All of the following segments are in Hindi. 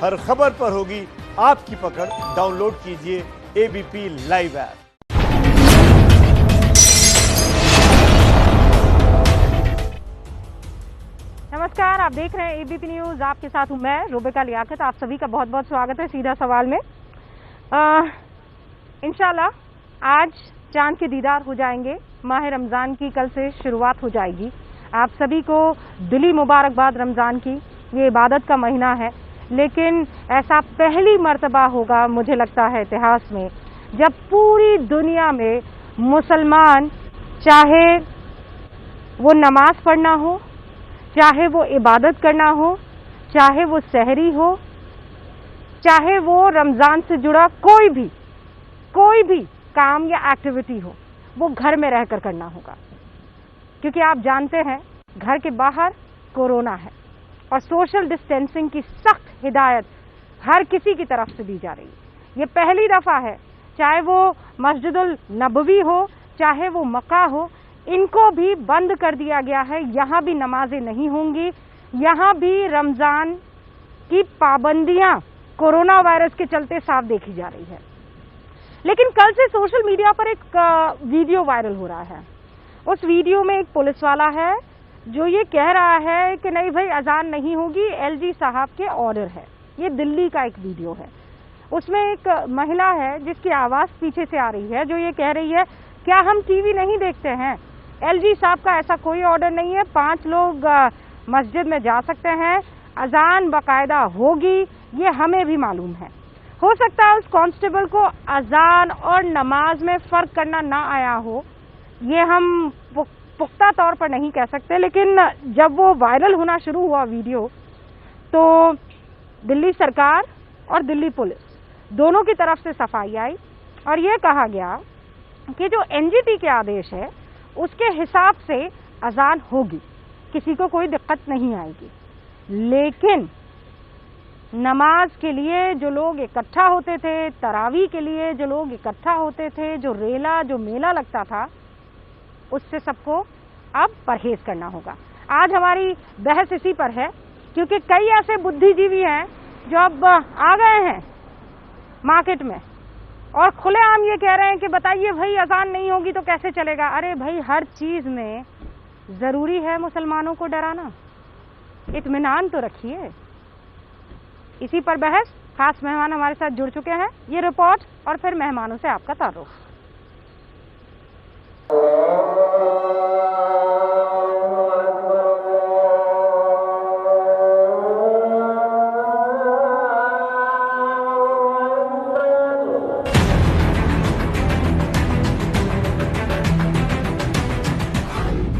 हर खबर पर होगी आपकी पकड़। डाउनलोड कीजिए एबीपी लाइव ऐप। नमस्कार, आप देख रहे हैं एबीपी न्यूज। आपके साथ हूं मैं रुबिका लियाकत। आप सभी का बहुत बहुत स्वागत है सीधा सवाल में। इंशाल्लाह आज चांद के दीदार हो जाएंगे। माह रमजान की कल से शुरुआत हो जाएगी। आप सभी को दिली मुबारकबाद रमजान की। ये इबादत का महीना है, लेकिन ऐसा पहली मर्तबा होगा मुझे लगता है इतिहास में, जब पूरी दुनिया में मुसलमान, चाहे वो नमाज पढ़ना हो, चाहे वो इबादत करना हो, चाहे वो सहरी हो, चाहे वो रमजान से जुड़ा कोई भी काम या एक्टिविटी हो, वो घर में रहकर करना होगा। क्योंकि आप जानते हैं घर के बाहर कोरोना है और सोशल डिस्टेंसिंग की सख्त हिदायत हर किसी की तरफ से दी जा रही है। ये पहली दफा है, चाहे वो मस्जिदुल नबवी हो, चाहे वो मक्का हो, इनको भी बंद कर दिया गया है। यहाँ भी नमाजें नहीं होंगी, यहाँ भी रमजान की पाबंदियां कोरोना वायरस के चलते साफ देखी जा रही है। लेकिन कल से सोशल मीडिया पर एक वीडियो वायरल हो रहा है। उस वीडियो में एक पुलिस वाला है जो ये कह रहा है कि नहीं भाई अजान नहीं होगी, एलजी साहब के ऑर्डर है। ये दिल्ली का एक वीडियो है। उसमें एक महिला है जिसकी आवाज पीछे से आ रही है, जो ये कह रही है क्या हम टीवी नहीं देखते हैं? एलजी साहब का ऐसा कोई ऑर्डर नहीं है। 5 लोग मस्जिद में जा सकते हैं, अजान बाकायदा होगी, ये हमें भी मालूम है। हो सकता है उस कांस्टेबल को अजान और नमाज में फर्क करना ना आया हो, ये हम पुख्ता तौर पर नहीं कह सकते। लेकिन जब वो वायरल होना शुरू हुआ वीडियो, तो दिल्ली सरकार और दिल्ली पुलिस दोनों की तरफ से सफाई आई और ये कहा गया कि जो एनजीटी के आदेश है उसके हिसाब से अजान होगी, किसी को कोई दिक्कत नहीं आएगी। लेकिन नमाज के लिए जो लोग इकट्ठा होते थे, तरावी के लिए जो लोग इकट्ठा होते थे, जो रेला जो मेला लगता था, उससे सबको अब परहेज करना होगा। आज हमारी बहस इसी पर है, क्योंकि कई ऐसे बुद्धिजीवी हैं जो अब आ गए हैं मार्केट में और खुलेआम ये कह रहे हैं कि बताइए भाई अजान नहीं होगी तो कैसे चलेगा। अरे भाई, हर चीज में जरूरी है मुसलमानों को डराना? इत्मीनान तो रखिए। इसी पर बहस, खास मेहमान हमारे साथ जुड़ चुके हैं। ये रिपोर्ट और फिर मेहमानों से आपका तारुफ।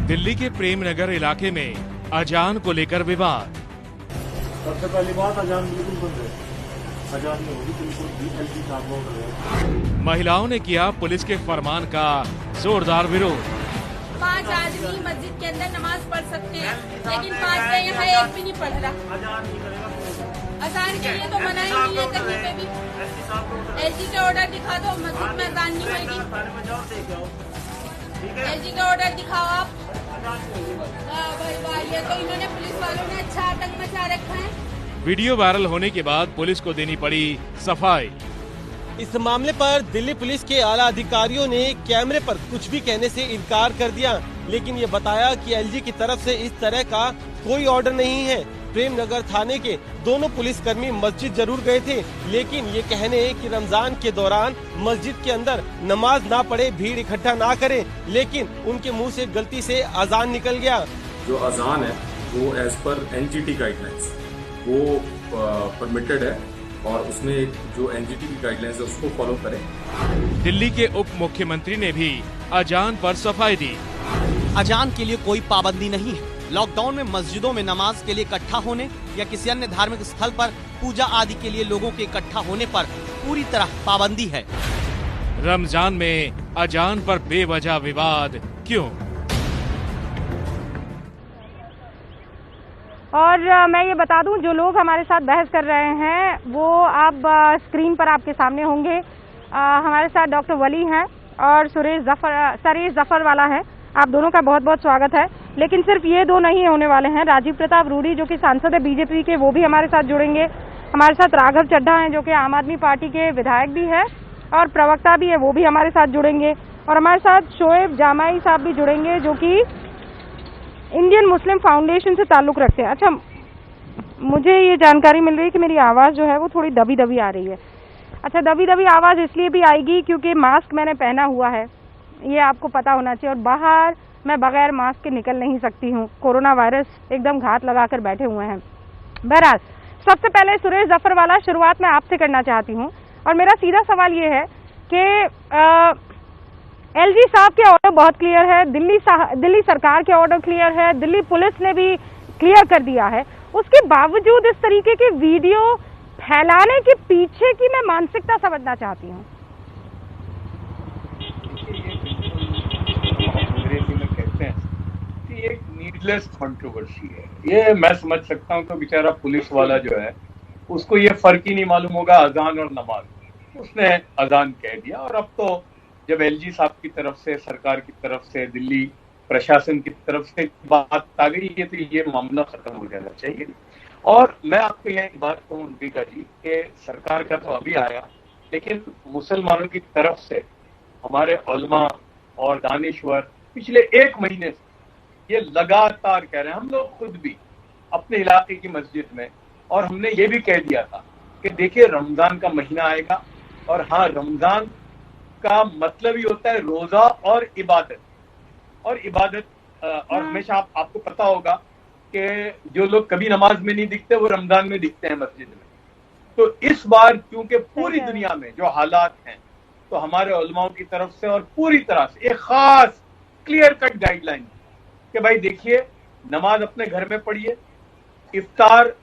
दिल्ली के प्रेम नगर इलाके में अजान को लेकर विवाद। सबसे पहली बात, अजान बिल्कुल बंद है। अजान नहीं होगी बिल्कुल भी, एलजी साहब बोल रहे हैं। महिलाओं ने किया पुलिस के फरमान का जोरदार विरोध। 5 आदमी मस्जिद के अंदर नमाज पढ़ सकते हैं, लेकिन 5 का यहाँ एक भी नहीं पढ़ रहा। अजान के लिए तो मना ही नहीं है कहीं पे भी। एलजी का ऑर्डर दिखा दो, मस्जिद में अजान नहीं होगी। एलजी का ऑर्डर दिखाओ आप। भाई भाई, ये तो इन्होंने पुलिस वालों ने अच्छा आतंक मचा रखा है। वीडियो वायरल होने के बाद पुलिस को देनी पड़ी सफाई। इस मामले पर दिल्ली पुलिस के आला अधिकारियों ने कैमरे पर कुछ भी कहने से इनकार कर दिया, लेकिन ये बताया कि एलजी की तरफ से इस तरह का कोई ऑर्डर नहीं है। प्रेम नगर थाने के दोनों पुलिसकर्मी मस्जिद जरूर गए थे, लेकिन ये कहने कि रमजान के दौरान मस्जिद के अंदर नमाज ना पढ़े, भीड़ इकट्ठा ना करें, लेकिन उनके मुंह से गलती से अजान निकल गया। जो अजान है वो एज पर एनजीटी गाइडलाइंस वो परमिटेड है और उसमें जो एनजीटी की गाइडलाइंस है उसको फॉलो करें। दिल्ली के उप मुख्यमंत्री ने भी अजान पर सफाई दी। अजान के लिए कोई पाबंदी नहीं है। लॉकडाउन में मस्जिदों में नमाज के लिए इकट्ठा होने या किसी अन्य धार्मिक स्थल पर पूजा आदि के लिए लोगों के इकट्ठा होने पर पूरी तरह पाबंदी है। रमजान में अजान पर बेवजह विवाद क्यों? और मैं ये बता दूं, जो लोग हमारे साथ बहस कर रहे हैं वो अब स्क्रीन पर आपके सामने होंगे। हमारे साथ डॉक्टर वली हैं और सरेश जफर वाला है। आप दोनों का बहुत बहुत स्वागत है। लेकिन सिर्फ ये दो नहीं होने वाले हैं, राजीव प्रताप रूडी जो कि सांसद है बीजेपी के, वो भी हमारे साथ जुड़ेंगे। हमारे साथ राघव चड्ढा हैं जो कि आम आदमी पार्टी के विधायक भी है और प्रवक्ता भी है, वो भी हमारे साथ जुड़ेंगे। और हमारे साथ शोएब जामाई साहब भी जुड़ेंगे जो कि इंडियन मुस्लिम फाउंडेशन से ताल्लुक़ रखते हैं। अच्छा, मुझे ये जानकारी मिल रही है कि मेरी आवाज़ जो है वो थोड़ी दबी दबी आ रही है। अच्छा, दबी दबी आवाज़ इसलिए भी आएगी क्योंकि मास्क मैंने पहना हुआ है, ये आपको पता होना चाहिए, और बाहर मैं बगैर मास्क के निकल नहीं सकती हूँ। कोरोना वायरस एकदम घात लगाकर बैठे हुए हैं। बहरहाल, सबसे पहले सुरेश जफरवाला, शुरुआत मैं आपसे करना चाहती हूँ और मेरा सीधा सवाल ये है कि एलजी साहब के ऑर्डर बहुत क्लियर है, दिल्ली सरकार के ऑर्डर क्लियर है, दिल्ली पुलिस ने भी क्लियर कर दिया है, उसके बावजूद इस तरीके के वीडियो फैलाने के पीछे की मैं मानसिकता समझना चाहती हूँ। अंग्रेजी में कहते हैं कि एक नीडलेस कंट्रोवर्सी है। ये मैं समझ सकता हूँ कि बेचारा पुलिस वाला जो है उसको ये फर्क ही नहीं मालूम होगा अजान और नमाज, उसने अजान कह दिया। और अब तो जब एलजी साहब की तरफ से, सरकार की तरफ से, दिल्ली प्रशासन की तरफ से बात आ गई है तो ये मामला खत्म हो जाना चाहिए। और मैं आपको यह एक बात कहूँ अंबिका जी कि सरकार का तो अभी आया, लेकिन मुसलमानों की तरफ से हमारे उलमा और दानिश्वर पिछले 1 महीने से ये लगातार कह रहे हैं, हम लोग खुद भी अपने इलाके की मस्जिद में, और हमने ये भी कह दिया था कि देखिए रमजान का महीना आएगा और हाँ, रमजान का मतलब ही होता है रोजा और इबादत, और हमेशा आपको पता होगा कि जो लोग कभी नमाज में नहीं दिखते वो रमजान में दिखते हैं मस्जिद में। तो इस बार क्योंकि पूरी दुनिया में जो हालात हैं, तो हमारे उलमाओं की तरफ से और पूरी तरह से एक खास क्लियर कट गाइडलाइन कि भाई देखिए, नमाज अपने घर में पढ़िए, इफ्तार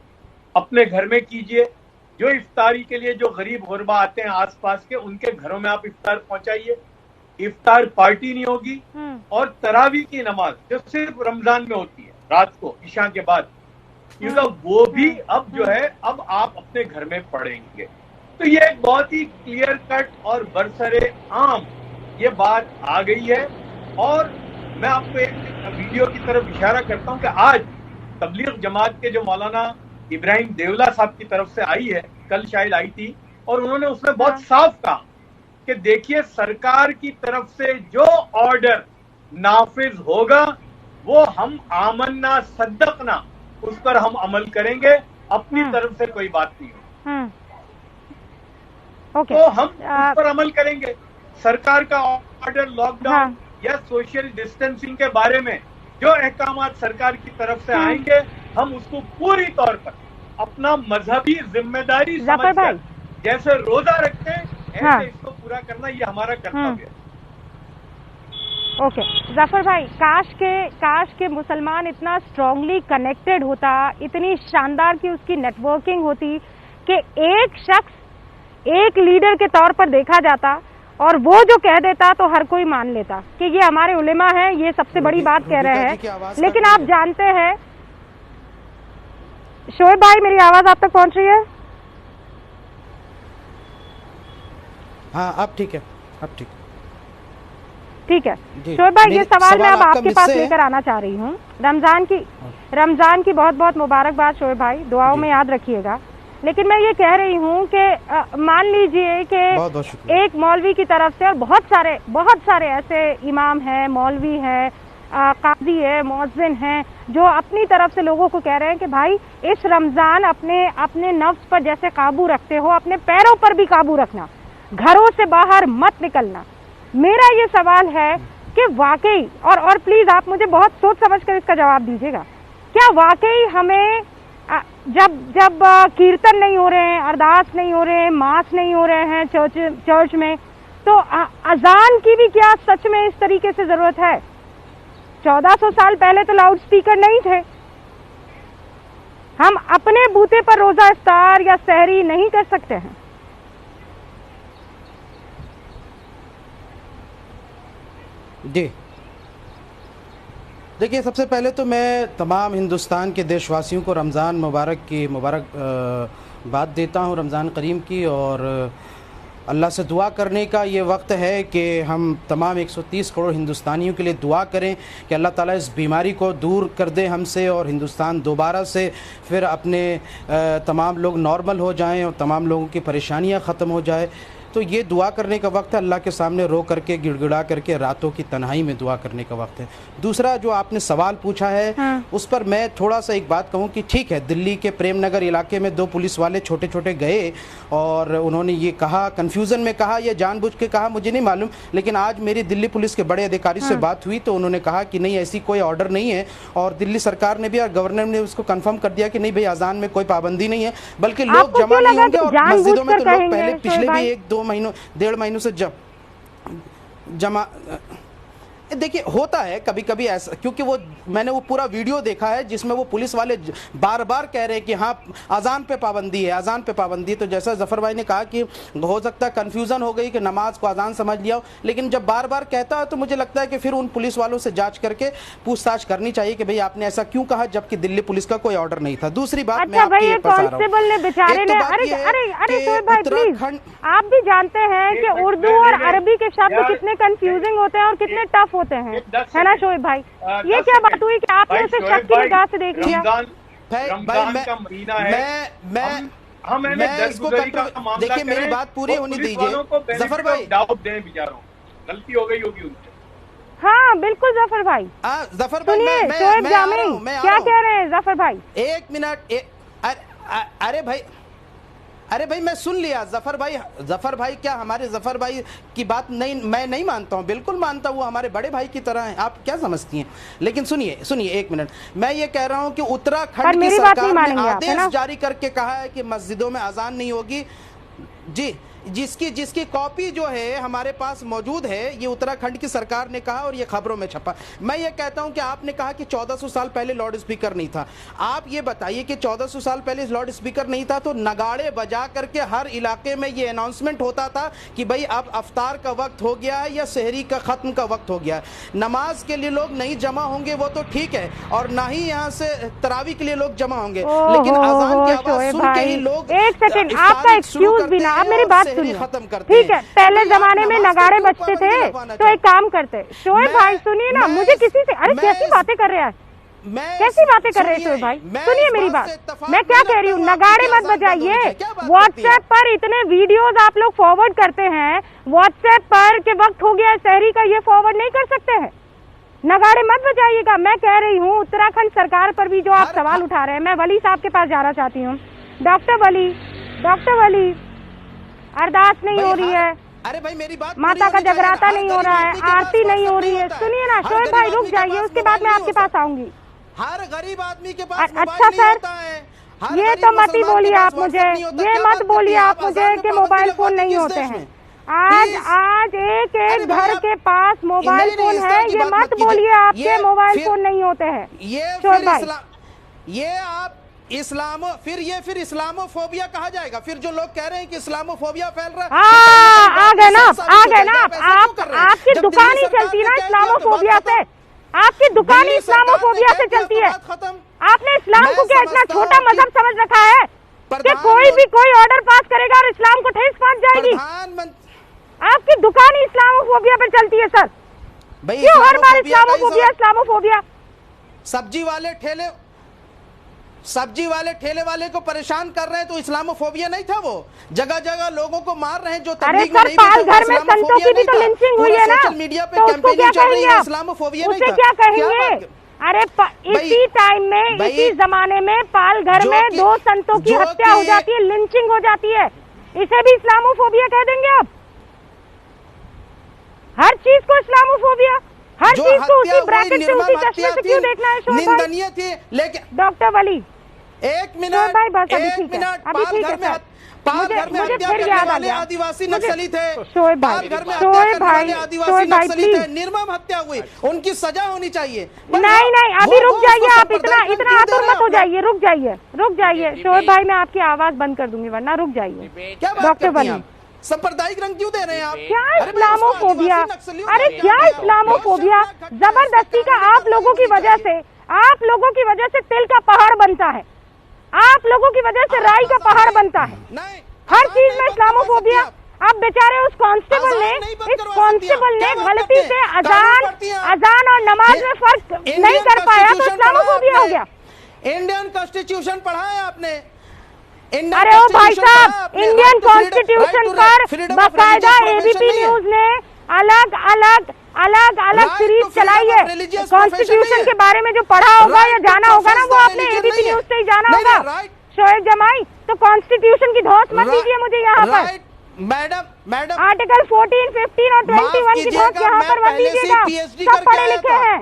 अपने घर में कीजिए, जो इफ्तारी के लिए जो गरीब गुरबा आते हैं आसपास के, उनके घरों में आप इफ्तार पहुंचाइए। इफ्तार पार्टी नहीं होगी, और तरावी की नमाज जो सिर्फ रमजान में होती है रात को ईशा के बाद, वो भी अब जो है अब आप अपने घर में पढ़ेंगे। तो ये एक बहुत ही क्लियर कट और बरसरे आम ये बात आ गई है। और मैं आपको एक वीडियो की तरफ इशारा करता हूं कि आज तबलीग जमात के जो मौलाना इब्राहिम देवला साहब की तरफ से आई है, कल शायद आई थी, और उन्होंने उसमें बहुत साफ कहा कि देखिए सरकार की तरफ से जो ऑर्डर नाफिज होगा वो हम आमन्ना सद्दकना उस पर हम अमल करेंगे, अपनी तरफ से कोई बात नहीं हो। तो हम उस पर अमल करेंगे। सरकार का ऑर्डर लॉकडाउन या सोशल डिस्टेंसिंग के बारे में जो अहकामात सरकार की तरफ से आएंगे, हम उसको पूरी तौर पर अपना मजहबी जिम्मेदारी समझकर जैसे रोजा रखते हैं ऐसे इसको पूरा करना ये हमारा कर्तव्य है। ओके, जफर भाई, काश के मुसलमान इतना स्ट्रांगली कनेक्टेड होता, इतनी शानदार की उसकी नेटवर्किंग होती कि एक शख्स एक लीडर के तौर पर देखा जाता और वो जो कह देता तो हर कोई मान लेता कि ये हमारे उलेमा हैं, ये सबसे बड़ी बात कह रहे हैं। लेकिन आप जानते हैं शोएब भाई, मेरी आवाज आप तक पहुंच रही है? हाँ, अब ठीक है, अब ठीक है। शोएब भाई, ये सवाल मैं अब आपके पास लेकर आना चाह रही हूँ। रमजान की बहुत बहुत मुबारकबाद शोएब भाई, दुआओं में याद रखिएगा। लेकिन मैं ये कह रही हूँ कि मान लीजिए कि एक मौलवी की तरफ से, और बहुत सारे ऐसे इमाम हैं, मौलवी हैं, काजी है, मुअज्जिन हैं, जो अपनी तरफ से लोगों को कह रहे हैं कि भाई इस रमजान अपने नफ्स पर जैसे काबू रखते हो, अपने पैरों पर भी काबू रखना, घरों से बाहर मत निकलना। मेरा ये सवाल है कि वाकई, और प्लीज आप मुझे बहुत सोच समझ कर इसका जवाब दीजिएगा, क्या वाकई हमें जब कीर्तन नहीं हो रहे हैं, अरदास नहीं हो रहे हैं, मास नहीं हो रहे हैं चर्च में, तो अजान की भी क्या सच में इस तरीके से जरूरत है? 1400 साल पहले तो लाउड स्पीकर नहीं थे। हम अपने बूते पर रोजा इफ्तार या सहरी नहीं कर सकते हैं। जी देखिए, सबसे पहले तो मैं तमाम हिंदुस्तान के देशवासियों को रमज़ान मुबारक की मुबारकबाद देता हूं, रमज़ान करीम की। और अल्लाह से दुआ करने का ये वक्त है कि हम तमाम 130 करोड़ हिंदुस्तानियों के लिए दुआ करें कि अल्लाह ताला इस बीमारी को दूर कर दे हमसे और हिंदुस्तान दोबारा से फिर अपने तमाम लोग नॉर्मल हो जाएं और तमाम लोगों की परेशानियां ख़त्म हो जाए। तो ये दुआ करने का वक्त है, अल्लाह के सामने रो करके गिड़गिड़ा करके रातों की तन्हाई में दुआ करने का वक्त है। दूसरा जो आपने सवाल पूछा है उस पर मैं थोड़ा सा एक बात कहूँ कि ठीक है, दिल्ली के प्रेम नगर इलाके में 2 पुलिस वाले छोटे छोटे गए और उन्होंने ये कहा, कन्फ्यूज़न में कहा या जानबूझ के कहा मुझे नहीं मालूम, लेकिन आज मेरी दिल्ली पुलिस के बड़े अधिकारी से बात हुई तो उन्होंने कहा कि नहीं ऐसी कोई ऑर्डर नहीं है और दिल्ली सरकार ने भी और गवर्नर ने उसको कंफर्म कर दिया कि नहीं भाई अजान में कोई पाबंदी नहीं है, बल्कि लोग जमा नहीं होंगे और मस्जिदों में तो लोग पहले पिछले भी 1-2 महीनों 1.5 महीनों से जमा देखिए होता है कभी कभी ऐसा, क्योंकि वो मैंने वो पूरा वीडियो देखा है जिसमें वो पुलिस वाले बार बार कह रहे हैं कि हाँ अजान पे पाबंदी है, अजान पे पाबंदी है। तो जैसा जफर भाई ने कहा कि हो सकता है कन्फ्यूज़न हो गई कि नमाज को अजान समझ लिया हो, लेकिन जब बार बार कहता है तो मुझे लगता है कि फिर उन पुलिस वालों से जांच करके पूछताछ करनी चाहिए कि भाई आपने ऐसा क्यों कहा जबकि दिल्ली पुलिस का कोई ऑर्डर नहीं था। दूसरी बात मैं आपकी ये पास आ रहा हूं, आप भी जानते हैं कि उर्दू और अरबी के शब्द कितने कंफ्यूजिंग होते हैं और कितने टफ होते हैं, है ना शोएब भाई? ये क्या बात हुई कि आपने उसे शक की निगाह से देख लिया? मैं इसको देखिए मेरी बात पूरी होने दीजिए जफर भाई। डाउट दें बेचारों, गलती हो गई होगी उनसे। हाँ बिल्कुल जफर भाई, जफर भाई शोएब जामी क्या कह रहे हैं जफर भाई? 1 मिनट अरे भाई मैं सुन लिया जफर भाई क्या हमारे जफर भाई की बात नहीं मैं नहीं मानता हूँ, बिल्कुल मानता हूँ, वो हमारे बड़े भाई की तरह हैं। आप क्या समझती हैं? लेकिन सुनिए 1 मिनट, मैं ये कह रहा हूँ कि उत्तराखंड की सरकार ने आदेश जारी करके कहा है कि मस्जिदों में अजान नहीं होगी जी, जिसकी कॉपी जो है हमारे पास मौजूद है, ये उत्तराखंड की सरकार ने कहा और ये खबरों में छपा। मैं ये कहता हूं कि आपने कहा कि 1400 साल पहले लाउड स्पीकर नहीं था। आप ये बताइए कि 1400 साल पहले लाउड स्पीकर नहीं था तो नगाड़े बजा करके हर इलाके में ये अनाउंसमेंट होता था कि भाई अब अफ्तार का वक्त हो गया है या सहरी का खत्म का वक्त हो गया है। नमाज के लिए लोग नहीं जमा होंगे वो तो ठीक है, और ना ही यहाँ से तरावी के लिए लोग जमा होंगे, लेकिन अजान की आवाज सुन के ही लोग। एक सेकंड, आपका एक्सक्यूज भी ना, आप मेरी बात ठीक है, पहले जमाने में नगाड़े बजते थे तो एक काम करते। शोएब भाई सुनिए ना, मुझे किसी से, अरे कैसी बातें कर रहे हैं, कैसी बातें कर रहे हैं शोएब भाई? सुनिए मेरी बात, मैं क्या कह रही हूँ, नगाड़े मत बजाइए। व्हाट्सएप पर इतने वीडियोस आप लोग फॉरवर्ड करते हैं, व्हाट्सएप पर के वक्त हो गया सहरी का, ये फॉरवर्ड नहीं कर सकते हैं? नगाड़े मत बजाइएगा। मैं कह रही हूँ उत्तराखंड सरकार पर भी जो आप सवाल उठा रहे हैं, मैं वली साहब के पास जाना चाहती हूँ। डॉक्टर वली, अरदास नहीं हो रही है, अरे भाई मेरी बात, माता का जगराता नहीं हो रहा है, आरती नहीं हो रही है। सुनिए ना शोएब भाई, रुक जाइए, उसके बाद मैं आपके पास आऊंगी। हर गरीब आदमी के पास अच्छा सर, ये तो मत ही बोलिए आप मुझे, ये मत बोलिए आप मुझे कि मोबाइल फोन नहीं होते हैं। आज एक घर के पास मोबाइल फोन है, ये मत बोलिए आपके मोबाइल फोन नहीं होते हैं। शोएब भाई ये आप फिर इस्लामोफोबिया कहा जाएगा। फिर जो लोग कह रहे हैं कि इस्लामोफोबिया फैल रहा है, आ गए ना आपकी दुकान ही चलती है ना इस्लामोफोबिया से, आपकी दुकान ही इस्लामोफोबिया से चलती है। आपने इस्लाम को क्या इतना छोटा मजहब समझ रखा है कि कोई भी कोई ऑर्डर पास करेगा और इस्लाम को ठेस पहुंच जाएगी? आपकी दुकान ही इस्लामोफोबिया पे चलती है सर, क्यों हर बार इस्लामोफोबिया? सब्जी वाले ठेले वाले को परेशान कर रहे हैं तो इस्लामोफोबिया नहीं था? वो जगह जगह लोगों को मार रहे हैं जो तबलीग में नहीं, पाल घर में संतों की भी तो लिंचिंग हुई है ना, सोशल मीडिया पे कैंपेनिंग चल रही है, इस्लामोफोबिया नहीं था? क्या कहेंगे? अरे इसी टाइम में, इसी जमाने में पाल घर में 2 संतों की हत्या हो जाती है, लिंचिंग हो जाती है, इसे भी इस्लामोफोबिया कह देंगे आप? हर चीज को इस्लामोफोबिया, हर चीज को उसी ब्रैकेट से, उसी चश्मे से क्यों देखना है? निंदनीय थी। लेकिन डॉक्टर वली 1 मिनट, पाल घर में हत्या करने वाले आदिवासी नक्सली थे, पाल घर में हत्या करने वाले आदिवासी नक्सली थे, निर्मम हत्या हुई, उनकी सजा होनी चाहिए। नहीं अभी रुक जाइए आप, इतना आतुर मत हो जाइए, रुक जाइए शोएब भाई, मैं आपकी आवाज बंद कर दूंगी वरना, रुक जाइए। डॉक्टर वली सांप्रदायिक रंग क्यों दे रहे हैं आप? क्या इस्लामोफोबिया? अरे क्या इस्लामोफोबिया? जबरदस्ती का आप लोगों की वजह से तिल का पहाड़ बनता है, आप लोगों की वजह से राई का पहाड़ बनता है, हर चीज में इस्लामोफोबिया। अब बेचारे उस कांस्टेबल ने गलती से अजान और नमाज में फर्क नहीं कर पाया तो इस्लामोफोबिया हो गया। इंडियन कॉन्स्टिट्यूशन पढ़ा है आपने? अरे ओ भाई साहब, इंडियन कॉन्स्टिट्यूशन पर बाकायदा एबीपी न्यूज ने अलग अलग सीरीज चलाई है। कॉन्स्टिट्यूशन के बारे में जो पढ़ा होगा या जाना होगा ना, वो आपने एबीपी न्यूज से ही जाना होगा। शोएब जमाई, तो कॉन्स्टिट्यूशन की धौंस मत दीजिए मुझे यहाँ पर। मैडम आर्टिकल 14, 15 और 21 की धौंस यहाँ पर मत दीजिएगा। सब पढ़े लिखे हैं।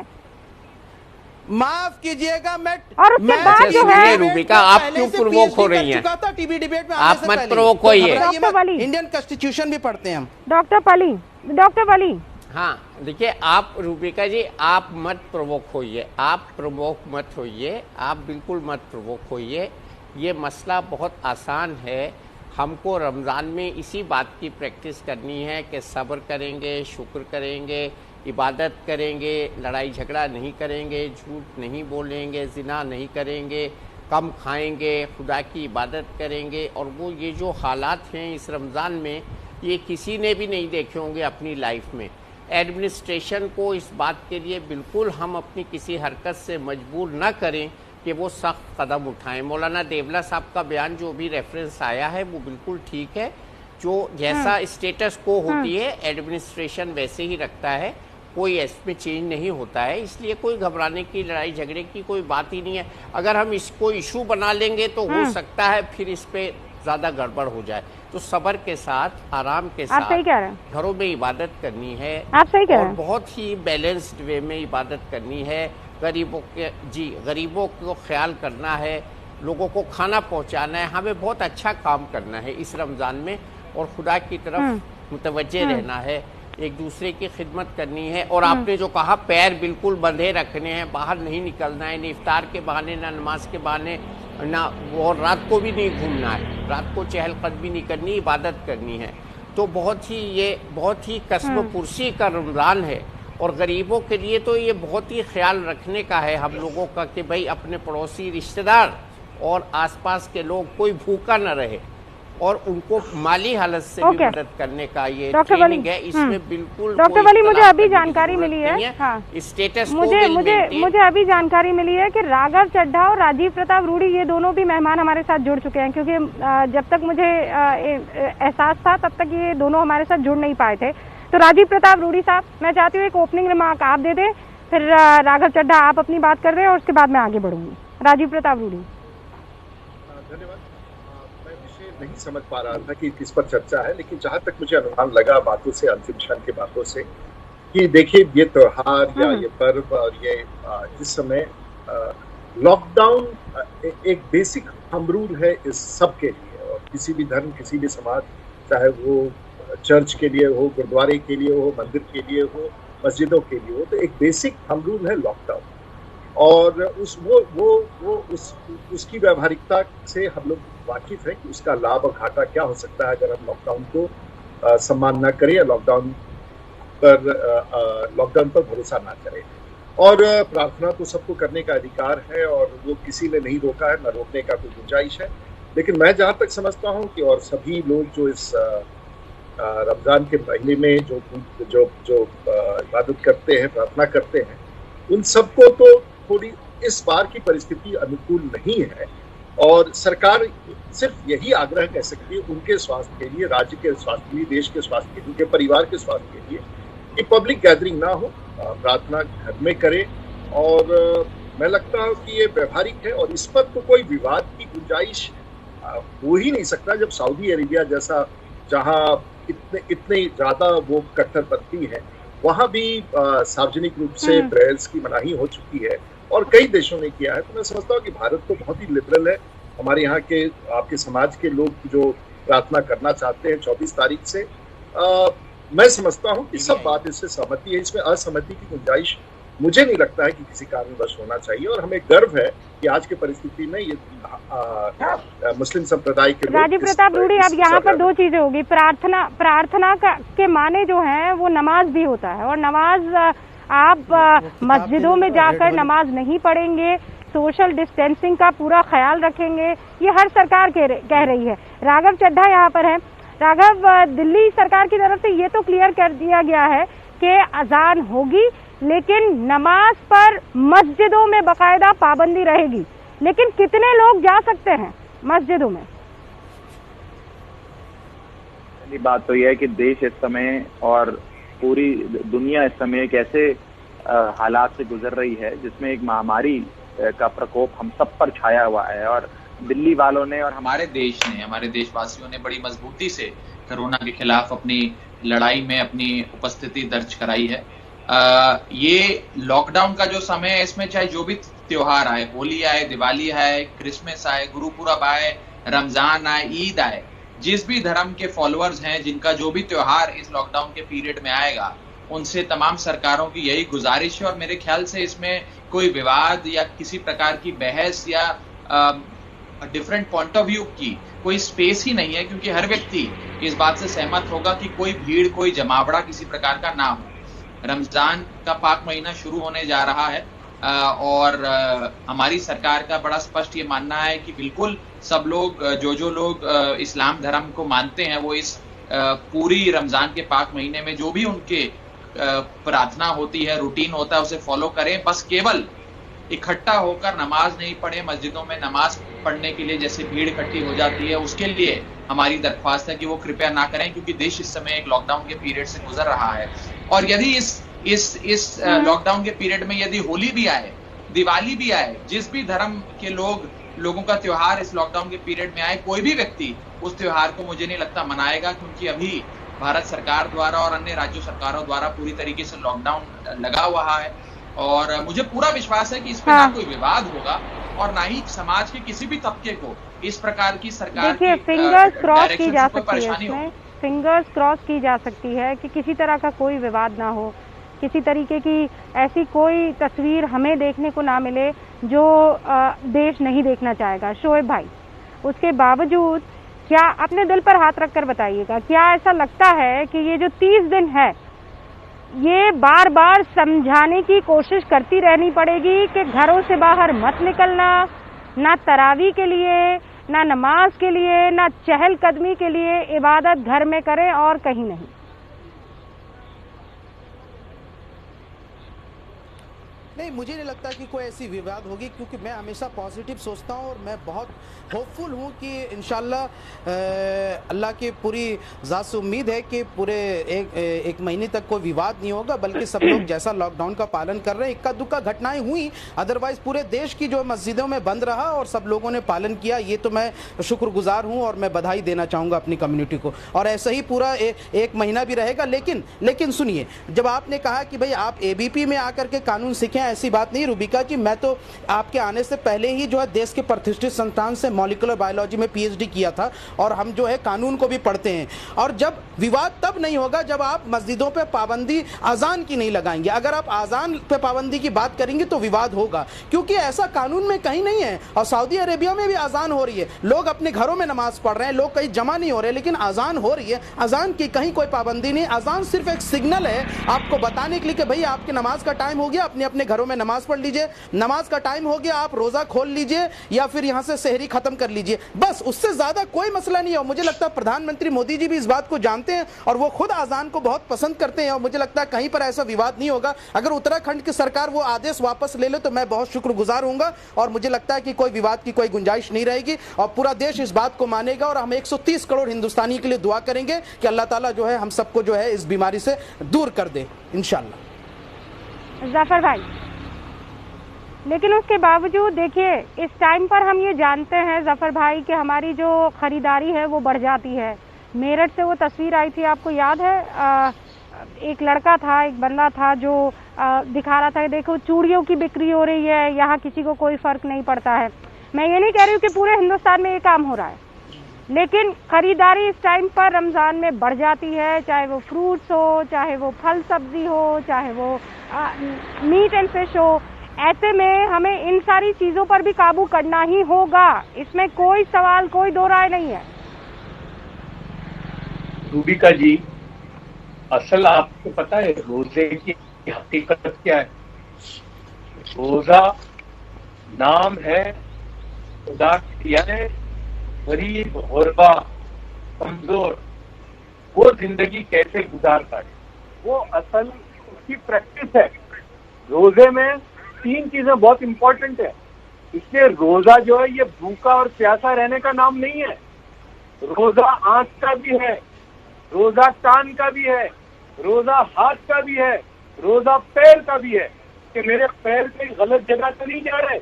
माफ कीजिएगा, और उसके बाद जो है रूबिका, आप क्यों प्रोवोक हो रही हैं? टीवी डिबेट में आप मत प्रोवोक होइए। इंडियन कॉन्स्टिट्यूशन भी पढ़ते हैं हम। डॉक्टर पली, हाँ देखिए, आप रूबिका जी आप मत प्रोवोक होइए, आप प्रोवोक मत होइए, आप बिल्कुल मत प्रोवोक होइए। ये मसला बहुत आसान है। हमको रमज़ान में इसी बात की प्रैक्टिस करनी है कि सब्र करेंगे, शुक्र करेंगे, इबादत करेंगे, लड़ाई झगड़ा नहीं करेंगे, झूठ नहीं बोलेंगे, ज़िना नहीं करेंगे, कम खाएंगे, खुदा की इबादत करेंगे। और वो ये जो हालात हैं इस रमज़ान में, ये किसी ने भी नहीं देखे होंगे अपनी लाइफ में। एडमिनिस्ट्रेशन को इस बात के लिए बिल्कुल हम अपनी किसी हरकत से मजबूर न करें कि वो सख्त कदम उठाएं। मौलाना देवला साहब का बयान जो भी रेफरेंस आया है वो बिल्कुल ठीक है। जो जैसा स्टेटस को होती है एडमिनिस्ट्रेशन वैसे ही रखता है, कोई इसमें चेंज नहीं होता है। इसलिए कोई घबराने की, लड़ाई झगड़े की कोई बात ही नहीं है। अगर हम इसको इशू बना लेंगे तो हो सकता है फिर इस पे ज़्यादा गड़बड़ हो जाए। तो सब्र के साथ, आराम के साथ घरों में इबादत करनी है। आप सही कह रहे हैं। बहुत ही बैलेंस्ड वे में इबादत करनी है। गरीबों को ख्याल करना है, लोगों को खाना पहुंचाना है। हमें बहुत अच्छा काम करना है इस रमज़ान में और खुदा की तरफ मुतवज्जे रहना है, एक दूसरे की खिदमत करनी है। और आपने जो कहा, पैर बिल्कुल बंधे रखने हैं, बाहर नहीं निकलना है, न इफ्तार के बहाने, ना नमाज के बहाने, ना और रात को भी नहीं घूमना है, रात को चहलकदमी नहीं करनी, इबादत करनी है। तो बहुत ही कसम पुरसी का रमज़ान है। और गरीबों के लिए तो ये बहुत ही ख्याल रखने का है हम लोगों का कि भाई अपने पड़ोसी, रिश्तेदार और आसपास के लोग कोई भूखा न रहे, और उनको माली हालत से भी मदद करने का ये ट्रेनिंग है। इसमें बिल्कुल डॉक्टर वली, मुझे अभी जानकारी मिली है, हाँ, स्टेटस मुझे अभी जानकारी मिली है कि राघव चड्ढा और राजीव प्रताप रूडी ये दोनों भी मेहमान हमारे साथ जुड़ चुके हैं, क्योंकि जब तक मुझे एहसास था तब तक ये दोनों हमारे साथ जुड़ नहीं पाए थे। तो राजीव प्रताप रूडी साहब, मैं चाहती हूँ एक ओपनिंग रिमार्क आप दे दें, फिर राघव चड्ढा आप अपनी बात कर दें और उसके बाद मैं आगे बढ़ूंगी। राजीव प्रताप रूडी। धन्यवाद। मैं विषय नहीं समझ पा रहा था कि किस पर चर्चा है, लेकिन जहां तक मुझे अनुमान लगा बातों से, अंतिम क्षण की बातों से, कि देखिए ये त्योहार या ये पर्व और ये इस समय लॉकडाउन एक बेसिक हम रूल है इस सब के लिए। और किसी भी धर्म, किसी भी समाज, चाहे वो चर्च के लिए हो, गुरुद्वारे के लिए हो, मंदिर के लिए हो, मस्जिदों के लिए हो, तो एक बेसिक हम रूल है लॉकडाउन। और उसकी व्यवहारिकता से हम लोग वाकिफ हैं कि उसका लाभ और घाटा क्या हो सकता है अगर हम लॉकडाउन को सम्मान न करें या लॉकडाउन पर भरोसा ना करें। और प्रार्थना तो सबको करने का अधिकार है और वो किसी ने नहीं रोका है, न रोकने का कोई गुंजाइश है। लेकिन मैं जहाँ तक समझता हूँ कि और सभी लोग जो इस रमज़ान के महीने में जो इबादत करते हैं, प्रार्थना करते हैं, उन सबको तो थोड़ी इस बार की परिस्थिति अनुकूल नहीं है। और सरकार सिर्फ यही आग्रह कर सकती है उनके स्वास्थ्य के लिए, राज्य के स्वास्थ्य के लिए, देश के स्वास्थ्य के लिए, उनके परिवार के स्वास्थ्य के लिए, कि पब्लिक गैदरिंग ना हो, प्रार्थना घर में करे। और मैं लगता है कि ये व्यवहारिक है और इस पर तो कोई विवाद की गुंजाइश हो ही नहीं सकता जब सऊदी अरेबिया जैसा, जहाँ इतने ज्यादा वो कट्टरपंथी है, वहाँ भी सार्वजनिक रूप से प्रेयर्स की मनाही हो चुकी है और कई देशों ने किया है। तो मैं समझता हूँ कि भारत तो बहुत ही लिबरल है। हमारे यहाँ के, आपके समाज के लोग जो प्रार्थना करना चाहते हैं 24 तारीख से, मैं समझता हूँ कि सब बात इससे सहमति है। इसमें असहमति की गुंजाइश मुझे नहीं लगता है कि किसी कारणवश होना चाहिए। और हमें गर्व है कि आज की परिस्थिति में ये मुस्लिम संप्रदाय के लोग। राजीव प्रताप रूडी, अब यहाँ पर दो चीजें होगी। प्रार्थना के माने जो है वो नमाज भी होता है, और नमाज आप मस्जिदों में जाकर नमाज नहीं पढ़ेंगे, सोशल डिस्टेंसिंग का पूरा ख्याल रखेंगे, ये हर सरकार कह रही है। राघव चड्ढा यहाँ पर है। राघव, दिल्ली सरकार की तरफ से ये तो क्लियर कर दिया गया है कि अजान होगी, लेकिन नमाज पर मस्जिदों में बाकायदा पाबंदी रहेगी। लेकिन कितने लोग जा सकते हैं मस्जिदों में? पहली बात तो यह है कि देश इस समय और पूरी दुनिया इस समय एक ऐसे हालात से गुजर रही है जिसमें एक महामारी का प्रकोप हम सब पर छाया हुआ है, और दिल्ली वालों ने और हमारे देश ने, हमारे देशवासियों ने बड़ी मजबूती से कोरोना के खिलाफ अपनी लड़ाई में अपनी उपस्थिति दर्ज कराई है। ये लॉकडाउन का जो समय है, इसमें चाहे जो भी त्योहार आए, होली आए, दिवाली आए, क्रिसमस आए, गुरुपुरब आए, रमजान आए, ईद आए, जिस भी धर्म के फॉलोअर्स हैं, जिनका जो भी त्योहार इस लॉकडाउन के पीरियड में आएगा, उनसे तमाम सरकारों की यही गुजारिश है। और मेरे ख्याल से इसमें कोई विवाद या किसी प्रकार की बहस या डिफरेंट पॉइंट ऑफ व्यू की कोई स्पेस ही नहीं है, क्योंकि हर व्यक्ति इस बात से सहमत होगा कि कोई भीड़, कोई जमावड़ा किसी प्रकार का ना हो। रमजान का पाक महीना शुरू होने जा रहा है और हमारी सरकार का बड़ा स्पष्ट ये मानना है कि बिल्कुल सब लोग, जो लोग इस्लाम धर्म को मानते हैं, वो इस पूरी रमजान के पाक महीने में जो भी उनके प्रार्थना होती है, रूटीन होता है, उसे फॉलो करें। बस केवल इकट्ठा होकर नमाज नहीं पढ़े, मस्जिदों में नमाज पढ़ने के लिए जैसे भीड़ इकट्ठी हो जाती है, उसके लिए हमारी दरख्वास्त है कि वो कृपया ना करें, क्योंकि देश इस समय एक लॉकडाउन के पीरियड से गुजर रहा है। और यदि इस लॉकडाउन के पीरियड में यदि होली भी आए, दिवाली भी आए, जिस भी धर्म के लोगों का त्योहार इस लॉकडाउन के पीरियड में आए, कोई भी व्यक्ति उस त्योहार को मुझे नहीं लगता मनाएगा, क्योंकि अभी भारत सरकार द्वारा और अन्य राज्य सरकारों द्वारा पूरी तरीके से लॉकडाउन लगा हुआ है। और मुझे पूरा विश्वास है कि इसमें ना कोई विवाद होगा और ना ही समाज के किसी भी तबके को इस प्रकार की सरकार की फिंगर्स क्रॉस की जा सकती है, इसमें फिंगर्स क्रॉस की जा सकती है कि किसी तरह का कोई विवाद ना हो, किसी तरीके की ऐसी कोई तस्वीर हमें देखने को ना मिले जो देश नहीं देखना चाहेगा। शोएब भाई, उसके बावजूद क्या अपने दिल पर हाथ रखकर बताइएगा, क्या ऐसा लगता है कि ये जो 30 दिन है, ये बार बार समझाने की कोशिश करती रहनी पड़ेगी कि घरों से बाहर मत निकलना, ना तरावी के लिए, ना नमाज के लिए, ना चहलकदमी के लिए, इबादत घर में करें और कहीं नहीं? नहीं, मुझे नहीं लगता कि कोई ऐसी विवाद होगी, क्योंकि मैं हमेशा पॉजिटिव सोचता हूं और मैं बहुत होपफुल हूं कि इंशाल्लाह अल्लाह की पूरी ज़ात से उम्मीद है कि पूरे एक महीने तक कोई विवाद नहीं होगा, बल्कि सब लोग जैसा लॉकडाउन का पालन कर रहे हैं, इक्का दुक्का घटनाएं हुई, अदरवाइज पूरे देश की जो मस्जिदों में बंद रहा और सब लोगों ने पालन किया, ये तो मैं शुक्रगुजार हूँ और मैं बधाई देना चाहूँगा अपनी कम्युनिटी को। और ऐसा ही पूरा एक महीना भी रहेगा। लेकिन सुनिए, जब आपने कहा कि भाई आप ABP में आकर के कानून सीखें, ऐसी बात नहीं रूबिका जी। मैं तो आपके आने से पहले ही जो है देश के प्रतिष्ठित संस्थान से मॉलिक्यूलर बायोलॉजी में PhD किया था, और हम जो है कानून को भी पढ़ते हैं। और जब विवाद तब नहीं होगा जब आप मस्जिदों पे पाबंदी अजान की नहीं लगाएंगे। अगर आप अजान पे पाबंदी की बात करेंगे तो विवाद होगा, क्योंकि ऐसा कानून में कहीं नहीं है। और सऊदी अरेबिया में भी अजान हो रही है, लोग अपने घरों में नमाज पढ़ रहे हैं, लोग कहीं जमा नहीं हो रहे, लेकिन अजान हो रही है। अजान की कहीं कोई पाबंदी नहीं। अजान सिर्फ एक सिग्नल है आपको बताने के लिए कि भाई आपके नमाज का टाइम हो गया, अपने अपने घरों में नमाज पढ़ लीजिए, नमाज का टाइम हो गया, आप रोजा खोल लीजिए या फिर यहां से सहरी खत्म कर लीजिए, बस। उससे ज्यादा कोई मसला नहीं है। मुझे लगता है प्रधानमंत्री मोदी जी भी इस बात को जानते हैं और वो खुद अजान को बहुत पसंद करते हैं, और मुझे लगता है कहीं पर ऐसा विवाद नहीं होगा। अगर उत्तराखंड की सरकार वो आदेश वापस ले ले तो मैं बहुत शुक्रगुजार हूंगा, और मुझे लगता है कि कोई विवाद की कोई गुंजाइश नहीं रहेगी और पूरा देश इस बात को मानेगा। और हम 130 करोड़ हिंदुस्तानी के लिए दुआ करेंगे कि अल्लाह ताला जो है हम सबको जो है इस बीमारी से दूर कर दे इंशाअल्लाह। जाफर भाई, लेकिन उसके बावजूद देखिए, इस टाइम पर हम ये जानते हैं जफर भाई कि हमारी जो खरीदारी है वो बढ़ जाती है। मेरठ से वो तस्वीर आई थी, आपको याद है? एक लड़का था, एक बंदा था जो दिखा रहा था कि देखो चूड़ियों की बिक्री हो रही है, यहाँ किसी को कोई फर्क नहीं पड़ता है। मैं ये नहीं कह रही हूँ कि पूरे हिंदुस्तान में ये काम हो रहा है, लेकिन खरीदारी इस टाइम पर रमजान में बढ़ जाती है, चाहे वो फ्रूट्स हो, चाहे वो फल सब्जी हो, चाहे वो मीट एंड फिश हो। ऐसे में हमें इन सारी चीजों पर भी काबू करना ही होगा, इसमें कोई सवाल, कोई दो राय नहीं है। रूबिका जी, असल आपको पता है रोजे की हकीकत क्या है? रोजा नाम है खुदा, यानी गरीब, गुरबा, कमजोर वो जिंदगी कैसे गुजारता है, वो असल उसकी प्रैक्टिस है। रोजे में 3 चीजें बहुत इंपॉर्टेंट है, इसलिए रोजा जो है ये भूखा और प्यासा रहने का नाम नहीं है। रोजा आंख का भी है, रोजा कान का भी है, रोजा हाथ का भी है, रोजा पैर का भी है कि मेरे पैर पे गलत जगह तो नहीं जा रहे,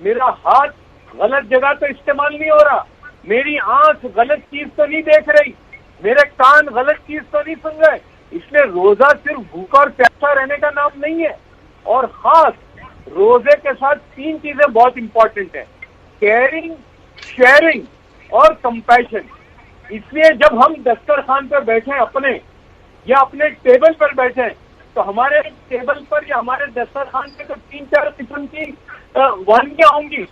मेरा हाथ गलत जगह तो इस्तेमाल नहीं हो रहा, मेरी आंख गलत चीज तो नहीं देख रही, मेरे कान गलत चीज तो नहीं सुन रहे। इसलिए रोजा सिर्फ भूखा और प्यासा रहने का नाम नहीं है। और खास रोजे के साथ 3 चीजें बहुत इंपॉर्टेंट है, केयरिंग, शेयरिंग और कंपैशन। इसलिए जब हम दस्तरखान पर बैठे अपने या अपने टेबल पर बैठे तो हमारे टेबल पर या हमारे दस्तरखान पे तो 3-4 किस्म की वानगियां होंगी,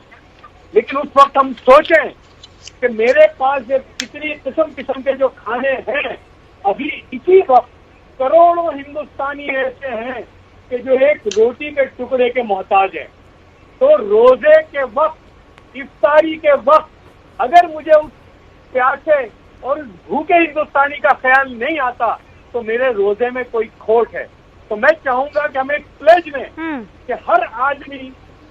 लेकिन उस वक्त हम सोचें कि मेरे पास ये कितनी किस्म के जो खाने हैं, अभी इसी वक्त करोड़ों हिंदुस्तानी ऐसे हैं कि जो एक रोटी के टुकड़े के मोहताज हैं। तो रोजे के वक्त, इफ्तारी के वक्त अगर मुझे उस प्यासे और उस भूखे हिंदुस्तानी का ख्याल नहीं आता तो मेरे रोजे में कोई खोट है। तो मैं चाहूंगा कि हम एक प्लेज में कि हर आदमी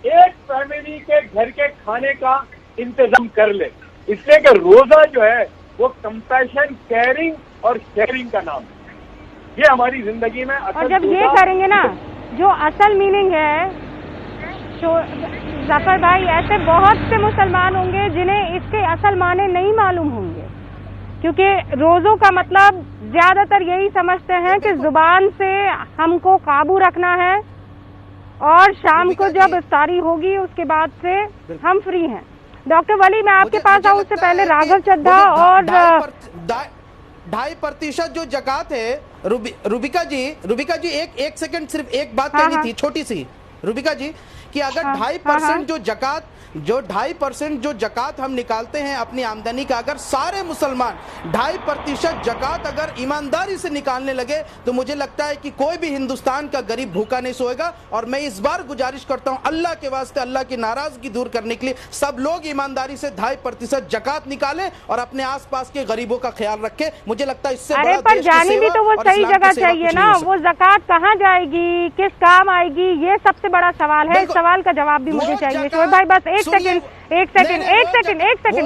एक फैमिली के घर के खाने का इंतजाम कर ले, इसलिए कि रोजा जो है वो कंपैशन, केयरिंग और शेयरिंग का नाम है। ये हमारी जिंदगी में और जब ये करेंगे ना, जो असल मीनिंग है, जफर भाई, ऐसे बहुत से मुसलमान होंगे जिन्हें इसके असल माने नहीं मालूम होंगे, क्योंकि रोजों का मतलब ज्यादातर यही समझते हैं कि जुबान से हमको काबू रखना है और शाम को जब इफ्तारी होगी उसके बाद से हम फ्री हैं। डॉक्टर वली, मैं आपके पास आऊँ उससे पहले राघव चड्ढा और 2.5% जो जकात है, रूबिका जी एक सेकंड, सिर्फ एक बात कहनी थी छोटी सी, रूबिका जी, कि अगर 2.5% जो 2.5% जो जकात हम निकालते हैं अपनी आमदनी का, अगर सारे मुसलमान 2.5% जकात अगर ईमानदारी से निकालने लगे तो मुझे लगता है कि कोई भी हिंदुस्तान का गरीब भूखा नहीं सोएगा। और मैं इस बार गुजारिश करता हूं अल्लाह के वास्ते, अल्लाह की नाराजगी दूर करने के लिए सब लोग ईमानदारी से 2.5% जकात निकालें और अपने आसपास के गरीबों का ख्याल रखें। मुझे लगता है इससे अरे पर जानी भी तो वो सही जगह चाहिए ना, वो जकात कहाँ जाएगी, किस काम आएगी, ये सबसे बड़ा सवाल है। इस सवाल का जवाब भी मुझे चाहिए। शोएब भाई बस एक सेकंड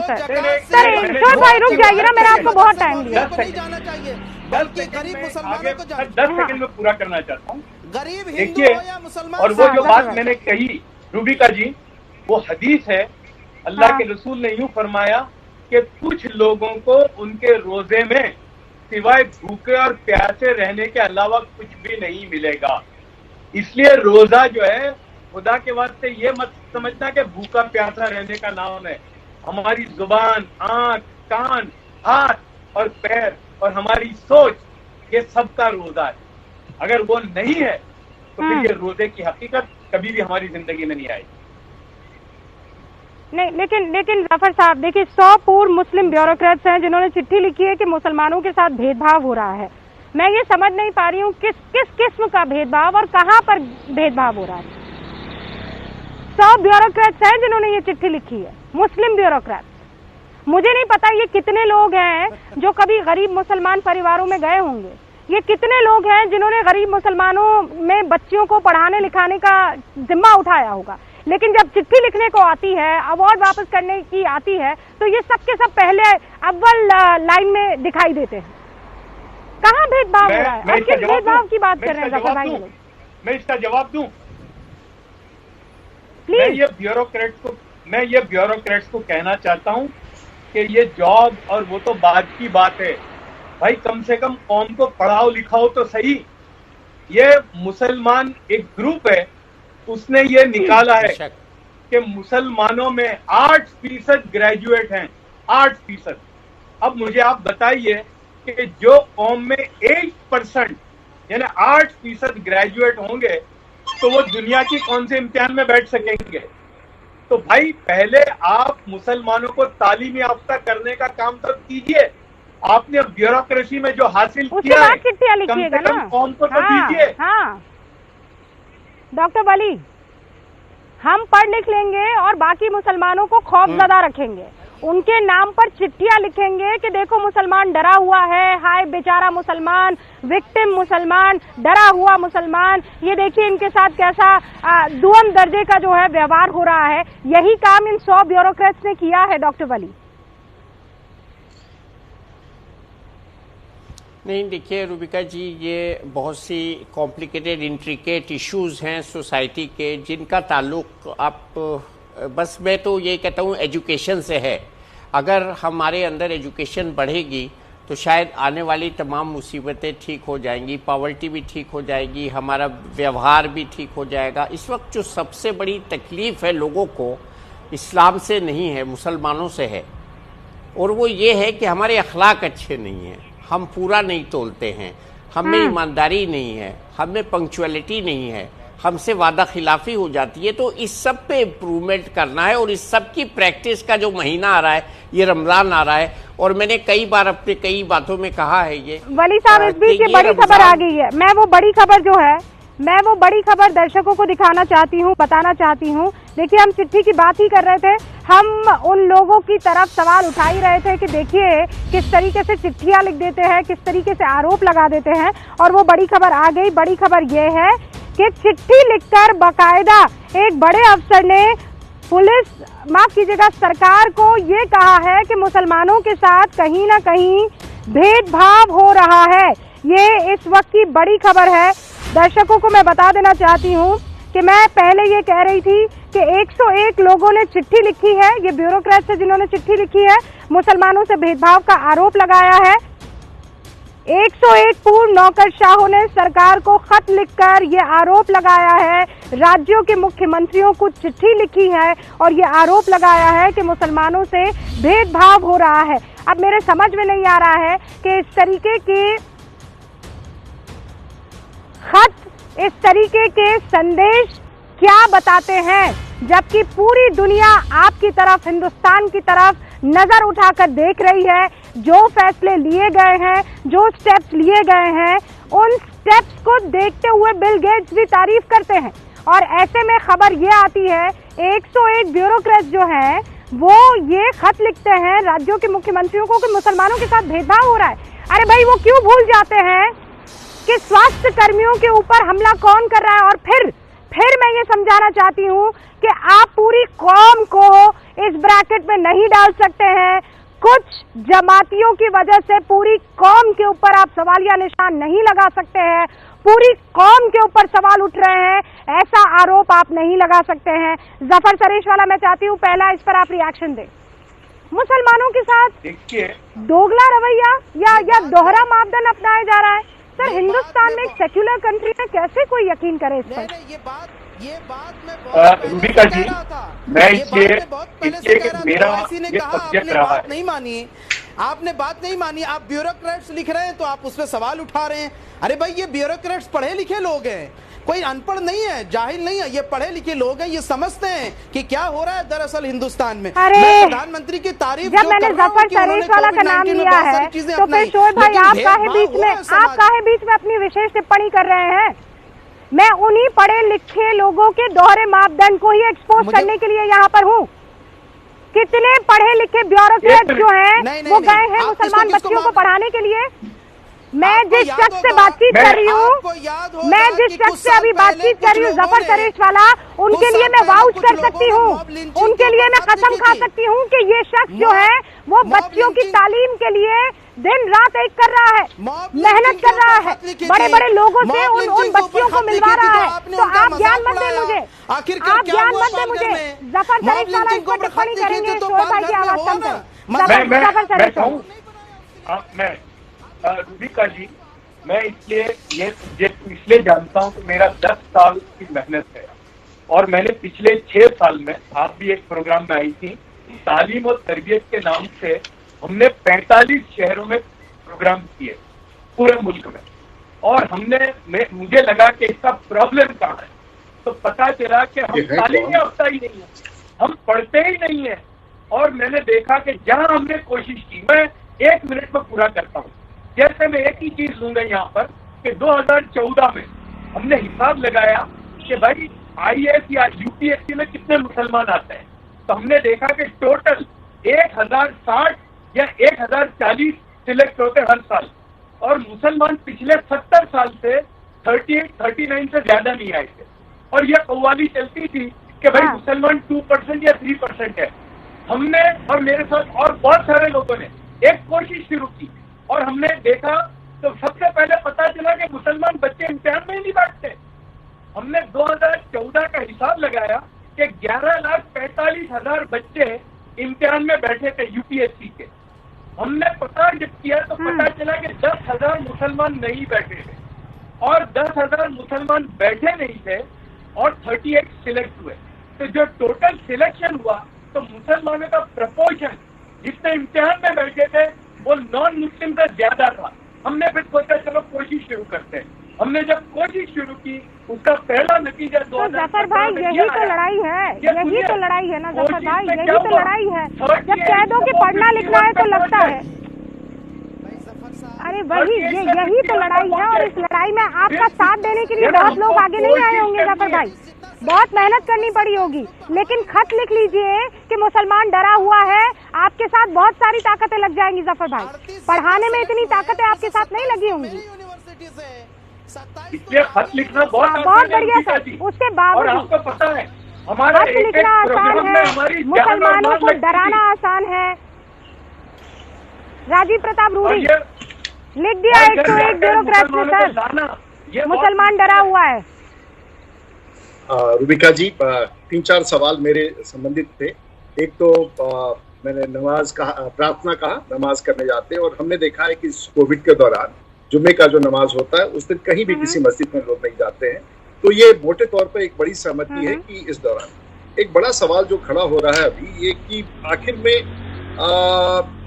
सर, शोएब भाई रुक जाइए ना, मैंने आपको बहुत टाइम दिया। नहीं जाना चाहिए, बल्कि गरीब मुसलमानों को 10 सेकंड में पूरा करना चाहता हूँ। गरीब हिंदू हो या मुसलमान, और वो जो बात मैंने कही रूबिका जी, वो हदीस है, अल्लाह के रसूल ने यूं फरमाया कि कुछ लोगों को उनके रोजे में सिवाय भूखे और प्यासे रहने के अलावा कुछ भी नहीं मिलेगा। इसलिए रोजा जो है, खुदा के वास्ते ये मत समझना कि भूखा प्यासा रहने का नाम है। हमारी जुबान, आंख, कान, हाथ और पैर और हमारी सोच, ये सबका रोजा है। अगर वो नहीं है तो फिर ये रोजे की हकीकत कभी भी हमारी जिंदगी में नहीं आएगी। नहीं, लेकिन जफर साहब देखिए, 100 पूर्व मुस्लिम ब्यूरोक्रेट्स हैं जिन्होंने चिट्ठी लिखी है कि मुसलमानों के साथ भेदभाव हो रहा है। मैं ये समझ नहीं पा रही हूँ किस किस्म का भेदभाव और कहाँ पर भेदभाव हो रहा है। 100 ब्यूरोक्रेट्स हैं जिन्होंने ये चिट्ठी लिखी है, मुस्लिम ब्यूरोक्रेट्स। मुझे नहीं पता ये कितने लोग हैं जो कभी गरीब मुसलमान परिवारों में गए होंगे, ये कितने लोग हैं जिन्होंने गरीब मुसलमानों में बच्चियों को पढ़ाने लिखाने का जिम्मा उठाया होगा, लेकिन जब चिट्ठी लिखने को आती है, अवार्ड वापस करने की आती है, तो ये सब के सब पहले अव्वल लाइन में दिखाई देते हैं। कहाँ भेदभाव हो रहा है और किस भेदभाव की बात कर रहे हैं जफर भाई? मैं इसका जवाब दूं। मैं ये ब्यूरोक्रेट्स को कहना चाहता हूं कि ये जॉब और वो तो बाद की बात है भाई, कम से कम कौम को पढ़ाओ लिखाओ तो सही। ये मुसलमान एक ग्रुप है, उसने ये निकाला है कि मुसलमानों में 8% ग्रेजुएट हैं, 8%। अब मुझे आप बताइए कि जो कौम में 8% यानी 8% ग्रेजुएट होंगे तो वो दुनिया की कौन से इम्तिहान में बैठ सकेंगे? तो भाई पहले आप मुसलमानों को तालीम याफ्ता करने का काम तो कीजिए। आपने ब्यूरोक्रेसी में जो हासिल किया है, कम से कम कौम को तो दीजिए। हाँ डॉक्टर वली, हम पढ़ लिख लेंगे और बाकी मुसलमानों को खौफजदा रखेंगे उनके नाम पर चिट्ठियां लिखेंगे कि देखो मुसलमान डरा हुआ है, हाय बेचारा मुसलमान, विक्टिम मुसलमान, डरा हुआ मुसलमान, ये देखिए इनके साथ कैसा दुअम दर्जे का जो है व्यवहार हो रहा है। यही काम इन 100 ब्यूरोक्रेट्स ने किया है डॉक्टर वली। नहीं, देखिए रूबिका जी, ये बहुत सी कॉम्प्लिकेटेड इंट्रिकेट इश्यूज हैं सोसाइटी के, जिनका ताल्लुक आप बस मैं तो ये कहता हूँ एजुकेशन से है। अगर हमारे अंदर एजुकेशन बढ़ेगी तो शायद आने वाली तमाम मुसीबतें ठीक हो जाएंगी, पॉवर्टी भी ठीक हो जाएगी, हमारा व्यवहार भी ठीक हो जाएगा। इस वक्त जो सबसे बड़ी तकलीफ है लोगों को, इस्लाम से नहीं है, मुसलमानों से है, और वो ये है कि हमारे अखलाक अच्छे नहीं हैं, हम पूरा नहीं तोलते हैं, हम में ईमानदारी नहीं है, हम में पंक्चुअलिटी नहीं है, हमसे वादा खिलाफी हो जाती है। तो इस सब पे इम्प्रूवमेंट करना है, और इस सब की प्रैक्टिस का जो महीना आ रहा है, ये रमजान आ रहा है, और मैंने कई बार अपने कई बातों में कहा है ये वली साहब, इस बीच ये बड़ी खबर आ गई है। मैं वो बड़ी खबर दर्शकों को दिखाना चाहती हूँ, बताना चाहती हूँ। देखिए, हम चिट्ठी की बात ही कर रहे थे, हम उन लोगों की तरफ सवाल उठा ही रहे थे कि देखिए किस तरीके से चिट्ठियां लिख देते हैं, किस तरीके से आरोप लगा देते हैं, और वो बड़ी खबर आ गई। बड़ी खबर ये है कि चिट्ठी लिखकर बाकायदा एक बड़े अफसर ने माफ कीजिएगा, सरकार को ये कहा है कि मुसलमानों के साथ कहीं ना कहीं भेदभाव हो रहा है। ये इस वक्त की बड़ी खबर है। दर्शकों को मैं बता देना चाहती हूँ कि मैं पहले ये कह रही थी कि 101 लोगों ने चिट्ठी लिखी है, ये ब्यूरोक्रेट्स है जिन्होंने चिट्ठी लिखी है, मुसलमानों से भेदभाव का आरोप लगाया है। 101 पूर्व नौकरशाहों ने सरकार को खत लिखकर ये आरोप लगाया है, राज्यों के मुख्यमंत्रियों को चिट्ठी लिखी है और ये आरोप लगाया है कि मुसलमानों से भेदभाव हो रहा है। अब मेरे समझ में नहीं आ रहा है कि इस तरीके के खत, इस तरीके के संदेश क्या बताते हैं, जबकि पूरी दुनिया आपकी तरफ, हिंदुस्तान की तरफ नजर उठाकर देख रही है। जो फैसले लिए गए हैं, जो स्टेप्स लिए गए हैं, उन स्टेप्स को देखते हुए बिल गेट्स भी तारीफ करते हैं। और ऐसे में खबर ये आती है, 101 ब्यूरोक्रेट्स जो हैं वो ये खत लिखते हैं राज्यों के मुख्यमंत्रियों को कि मुसलमानों के साथ भेदभाव हो रहा है। अरे भाई, वो क्यों भूल जाते हैं कि स्वास्थ्य कर्मियों के ऊपर हमला कौन कर रहा है? और फिर मैं ये समझाना चाहती हूँ कि आप पूरी कौम को इस ब्रैकेट में नहीं डाल सकते हैं। कुछ जमातियों की वजह से पूरी कौम के ऊपर आप सवालिया निशान नहीं लगा सकते हैं। पूरी कौम के ऊपर सवाल उठ रहे हैं, ऐसा आरोप आप नहीं लगा सकते हैं। जफर सरेशवाला, मैं चाहती हूँ पहला इस पर आप रिएक्शन दें। मुसलमानों के साथ दोगला रवैया या दोहरा मापदंड अपनाया जा रहा है। सर, हिंदुस्तान में एक सेक्युलर कंट्री में कैसे कोई यकीन करे इस पर? रूबिका जी, मैं मेरा ये सब्जेक्ट रहा है। नहीं मानिए, आपने बात नहीं मानी, आप ब्यूरोक्रेट्स लिख रहे हैं तो आप उस पर सवाल उठा रहे हैं। अरे भाई, ये ब्यूरोक्रेट्स पढ़े लिखे लोग हैं, कोई अनपढ़ नहीं है, जाहिल नहीं है, ये पढ़े लिखे लोग हैं, ये समझते हैं कि क्या हो रहा है दरअसल हिंदुस्तान में। मैं प्रधानमंत्री की तारीफ जब मैंने जफर सरेशवाला का नाम लिया है तो फिर शोएब भाई आप काहे बीच में अपनी विशेष टिप्पणी कर रहे हैं? मैं उन्हीं पढ़े लिखे लोगों के दोहरे मापदंड को ही एक्सपोज करने के लिए यहाँ पर हूँ। कितने पढ़े लिखे ब्यूरोक्रेट जो हैं वो गए हैं मुसलमान बच्चियों को पढ़ाने के लिए। मैं जिस शख्स से बातचीत कर रही हूँ, मैं जिस शख्स से अभी बातचीत कर रही हूँ, जफर सरेशवाला, उनके लिए मैं वाउच कर सकती हूँ, उनके लिए मैं कसम खा सकती हूँ कि ये शख्स जो है वो बच्चियों की तालीम के लिए दिन रात एक कर रहा है, मेहनत कर रहा है, बड़े बड़े लोगों से उन बच्चियों को मिलवा रहा है। तो आप ज्ञान मत दें मुझे, आप ज्ञान मत दें मुझे। जफर सरेशवाला इस पर टिप्पणी करेंगे, शोएब भाई की आवाज कम करें। जफर सरेशवाला, रूबिका जी, मैं इसलिए जानता हूँ कि मेरा 10 साल की मेहनत है, और मैंने पिछले 6 साल में, आप भी एक प्रोग्राम में आई थी, तालीम और तरबियत के नाम से हमने 45 शहरों में प्रोग्राम किए पूरे मुल्क में, और मुझे लगा कि इसका प्रॉब्लम कहाँ है, तो पता चला कि हम तालीम याफ्ता ही नहीं है, हम पढ़ते ही नहीं है। और मैंने देखा कि जहाँ हमने कोशिश की, मैं 1 मिनट में पूरा करता हूँ। जैसे मैं एक ही चीज लूंगा यहाँ पर कि 2014 में हमने हिसाब लगाया कि भाई IAS या UPSC में कितने मुसलमान आते हैं, तो हमने देखा कि टोटल 1060 या 1040 सिलेक्ट होते हर साल, और मुसलमान पिछले 70 साल से 38, 39 से ज्यादा नहीं आए थे। और ये कव्वाली चलती थी कि भाई मुसलमान 2% या 3% है। हमने और मेरे साथ और बहुत सारे लोगों ने एक कोशिश शुरू की और हमने देखा तो सबसे पहले पता चला कि मुसलमान बच्चे इम्तिहान में ही नहीं बैठते। हमने 2014 का हिसाब लगाया कि 11,45,000 बच्चे इम्तिहान में बैठे थे यूपीएससी के। हमने पता जब किया तो पता चला कि 10,000 मुसलमान नहीं बैठे थे, और 10,000 मुसलमान बैठे नहीं थे और 38 सिलेक्ट हुए। तो जो टोटल सिलेक्शन हुआ तो मुसलमानों का प्रपोर्शन जितने इम्तिहान में बैठे थे वो नॉन मुस्लिम से ज्यादा था। हमने फिर सोचा चलो कोशिश शुरू करते हैं। हमने जब कोशिश शुरू की उसका पहला नतीजा तो जफर भाई यही तो लड़ाई है, यही तो लड़ाई है ना जफर भाई, यही तो लड़ाई है। जब कह दो कि पढ़ना लिखना है तो लगता है, अरे वही यही तो लड़ाई है। और इस लड़ाई में आपका साथ देने के लिए बहुत लोग आगे नहीं आए होंगे जफर भाई, बहुत मेहनत करनी पड़ी होगी। लेकिन खत लिख लीजिए कि मुसलमान डरा हुआ है, आपके साथ बहुत सारी ताकतें लग जाएंगी जफर भाई। पढ़ाने में इतनी ताकतें आपके साथ नहीं लगी होंगी, इसलिए खत लिखना बहुत बढ़िया सर। उसके बावजूद आपको पता है हमारा खत लिखना आसान है, मुसलमानों को डराना आसान है। राजीव प्रताप रूडी लिख दिया 101 ब्यूरोक्रेट ने सर, मुसलमान डरा हुआ है। रूबिका जी, 3-4 सवाल मेरे संबंधित थे। एक तो मैंने नमाज कहा, प्रार्थना कहा, नमाज करने जाते हैं, और हमने देखा है कि कोविड के दौरान जुम्मे का जो नमाज होता है उस दिन कहीं भी किसी मस्जिद में लोग नहीं जाते हैं। तो ये मोटे तौर पर एक बड़ी सहमति है कि इस दौरान एक बड़ा सवाल जो खड़ा हो रहा है अभी ये कि आखिर में